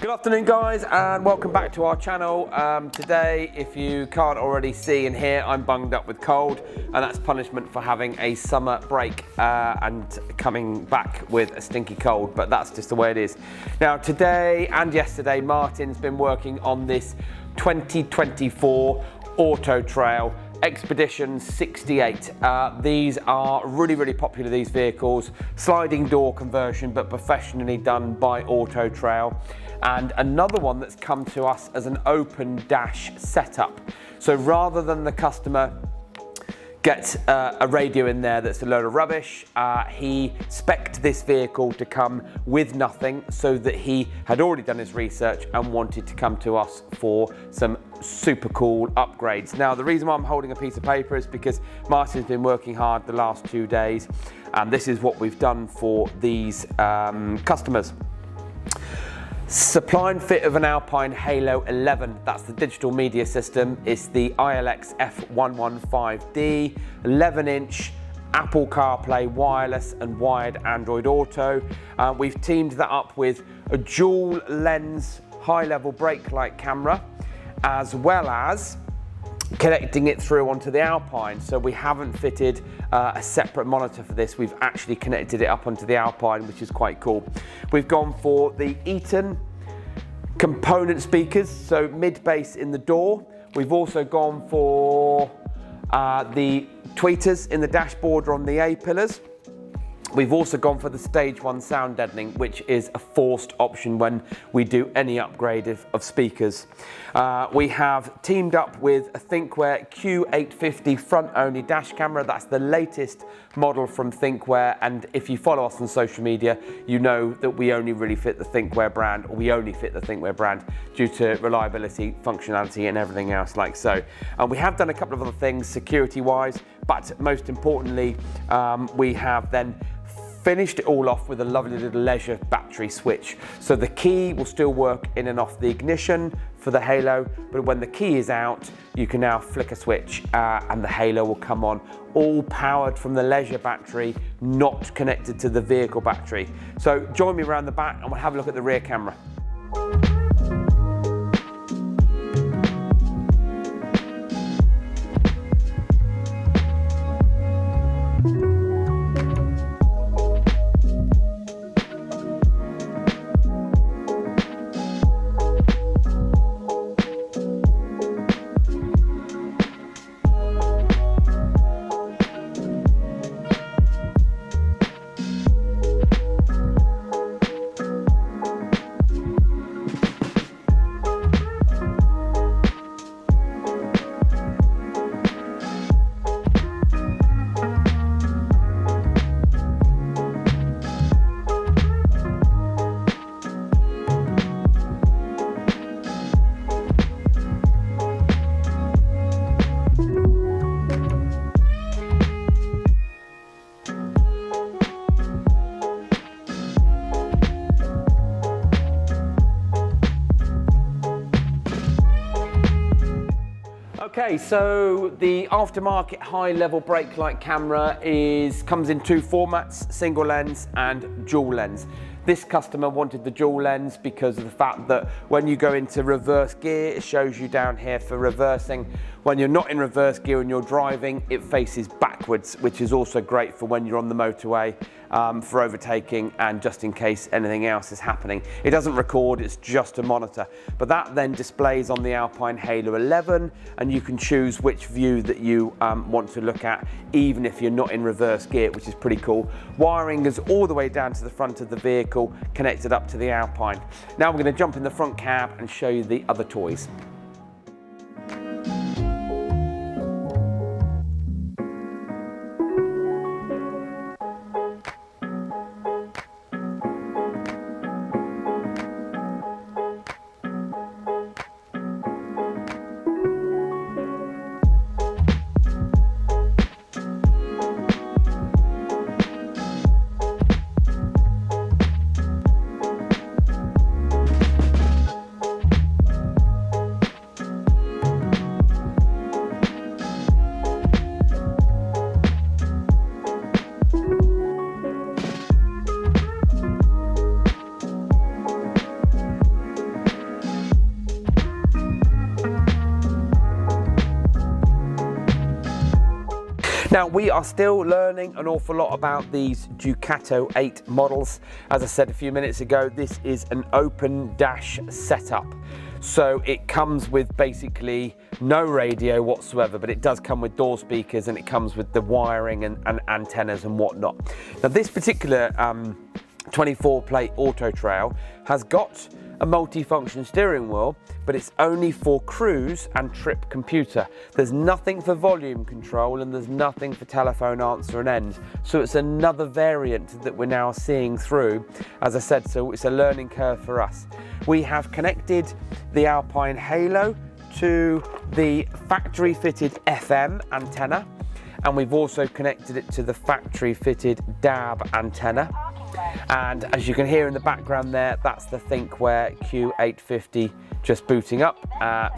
Good afternoon guys, and welcome back to our channel. Today, if you can't already see and hear, I'm bunged up with cold, and that's punishment for having a summer break and coming back with a stinky cold, but that's just the way it is. Now today and yesterday, Martin's been working on this 2024 Auto Trail Expedition 68. These are really popular, these vehicles. Sliding door conversion, but professionally done by Auto Trail. And another one that's come to us as an open dash setup. So rather than the customer get a radio in there that's a load of rubbish, he spec'd this vehicle to come with nothing, so that he had already done his research and wanted to come to us for some super cool upgrades. Now the reason why I'm holding a piece of paper is because Martin's been working hard the last 2 days, and this is what we've done for these customers. Supply and fit of an Alpine Halo 11, that's the digital media system. It's the ILX F115D, 11-inch Apple CarPlay wireless and wired Android Auto. We've teamed that up with a dual lens high-level brake light camera, as well as connecting it through onto the Alpine. So we haven't fitted a separate monitor for this, we've actually connected it up onto the Alpine, which is quite cool. We've gone for the Eton component speakers, so mid-bass in the door. We've also gone for the tweeters in the dashboard on the A-pillars. We've also gone for the stage 1 sound deadening, which is a forced option when we do any upgrade of speakers. We have teamed up with a Thinkware Q850 front-only dash camera. That's the latest model from Thinkware, and if you follow us on social media, you know that we only really fit the Thinkware brand, or we only fit the Thinkware brand due to reliability, functionality, and everything else like so. And we have done a couple of other things security-wise, but most importantly, we have then finished it all off with a lovely little leisure battery switch. So the key will still work in and off the ignition for the Halo, but when the key is out, you can now flick a switch and the Halo will come on, all powered from the leisure battery, not connected to the vehicle battery. So join me around the back and we'll have a look at the rear camera. Okay, so the aftermarket high-level brake light camera comes in 2 formats, single lens and dual lens. This customer wanted the dual lens because of the fact that when you go into reverse gear, it shows you down here for reversing. When you're not in reverse gear and you're driving, it faces backwards, which is also great for when you're on the motorway for overtaking and just in case anything else is happening. It doesn't record, it's just a monitor. But that then displays on the Alpine Halo 11, and you can choose which view that you want to look at, even if you're not in reverse gear, which is pretty cool. Wiring is all the way down to the front of the vehicle, connected up to the Alpine. Now we're going to jump in the front cab and show you the other toys. Now, we are still learning an awful lot about these Ducato 8 models. As I said a few minutes ago, this is an open dash setup. So it comes with basically no radio whatsoever, but it does come with door speakers, and it comes with the wiring and antennas and whatnot. Now, this particular 24-plate Auto Trail has got a multi-function steering wheel, but it's only for cruise and trip computer. There's nothing for volume control, and there's nothing for telephone answer and end. So it's another variant that we're now seeing through, as I said, so it's a learning curve for us. We have connected the Alpine Halo to the factory fitted FM antenna, and we've also connected it to the factory fitted DAB antenna. And as you can hear in the background there, that's the Thinkware Q850 just booting up,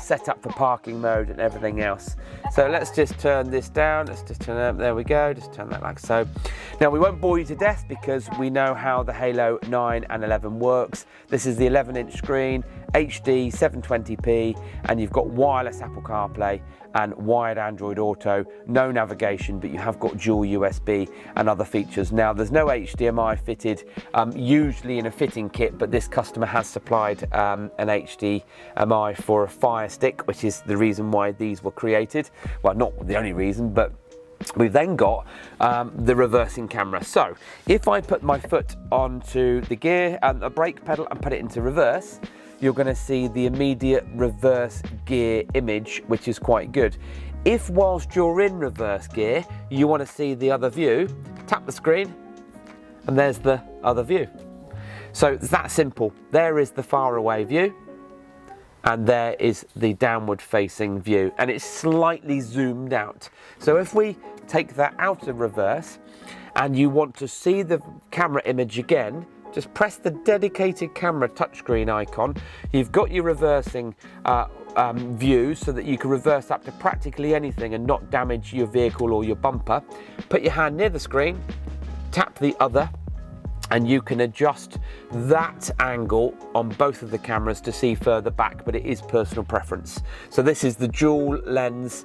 set up for parking mode and everything else. So let's just turn this down, let's just turn it up, there we go, just turn that like so. Now, we won't bore you to death because we know how the Halo 9 and 11 works. This is the 11-inch screen, HD 720p, and you've got wireless Apple CarPlay and wired Android Auto, no navigation, but you have got dual USB and other features. Now, there's no HDMI fitted, usually in a fitting kit, but this customer has supplied an HDMI for a Fire Stick, which is the reason why these were created. Well, not the only reason, but we've then got the reversing camera. So if I put my foot onto the gear and the brake pedal and put it into reverse, you're going to see the immediate reverse gear image, which is quite good. If whilst you're in reverse gear, you want to see the other view, tap the screen and there's the other view. So it's that simple. There is the far away view, and there is the downward facing view, and it's slightly zoomed out. So if we take that out of reverse and you want to see the camera image again, just press the dedicated camera touchscreen icon. You've got your reversing view so that you can reverse up to practically anything and not damage your vehicle or your bumper. Put your hand near the screen, tap the other, and you can adjust that angle on both of the cameras to see further back, but it is personal preference. So this is the dual lens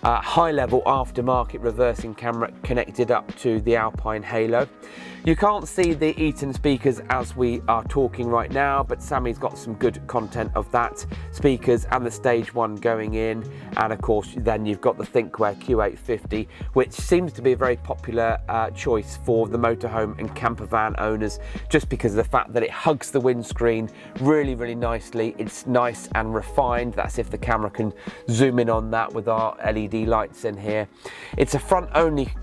high-level aftermarket reversing camera connected up to the Alpine Halo. You can't see the Eton speakers as we are talking right now, but Sammy's got some good content of that. Speakers and the stage 1 going in, and of course then you've got the Thinkware Q850, which seems to be a very popular choice for the motorhome and camper van owners, just because of the fact that it hugs the windscreen really, really nicely. It's nice and refined. That's if the camera can zoom in on that with our LED lights in here. It's a front-only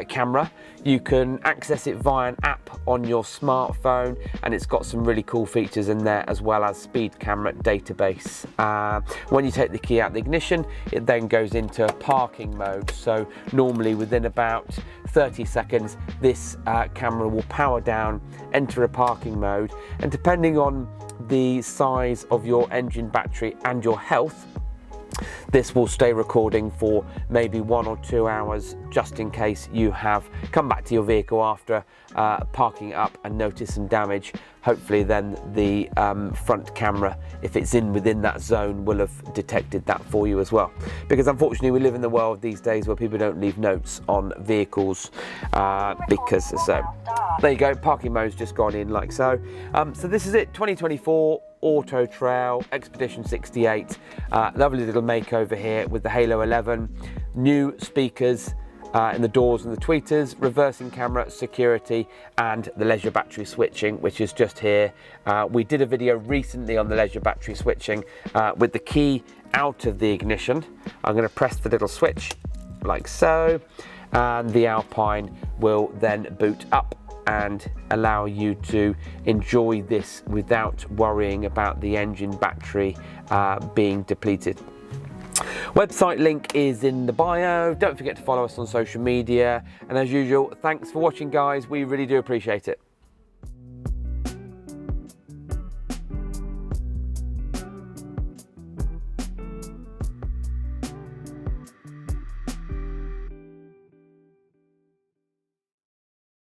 camera. You can access it via an app on your smartphone, and it's got some really cool features in there, as well as speed camera database. When you take the key out of the ignition, it then goes into parking mode. So normally within about 30 seconds, this camera will power down, enter a parking mode, and depending on the size of your engine battery and your health, this will stay recording for maybe 1 or 2 hours, just in case you have come back to your vehicle after parking it up and notice some damage. Hopefully then the front camera, if it's within that zone, will have detected that for you as well. Because unfortunately we live in the world these days where people don't leave notes on vehicles so there you go, parking mode's just gone in like so. So this is it, 2024 Auto Trail Expedition 68. Lovely little makeover here with the Halo 11, new speakers in the doors and the tweeters, reversing camera, security, and the leisure battery switching, which is just here. We did a video recently on the leisure battery switching with the key out of the ignition. I'm going to press the little switch like so, and the Alpine will then boot up and allow you to enjoy this without worrying about the engine battery being depleted. Website link is in the bio. Don't forget to follow us on social media, and as usual, thanks for watching guys, we really do appreciate it.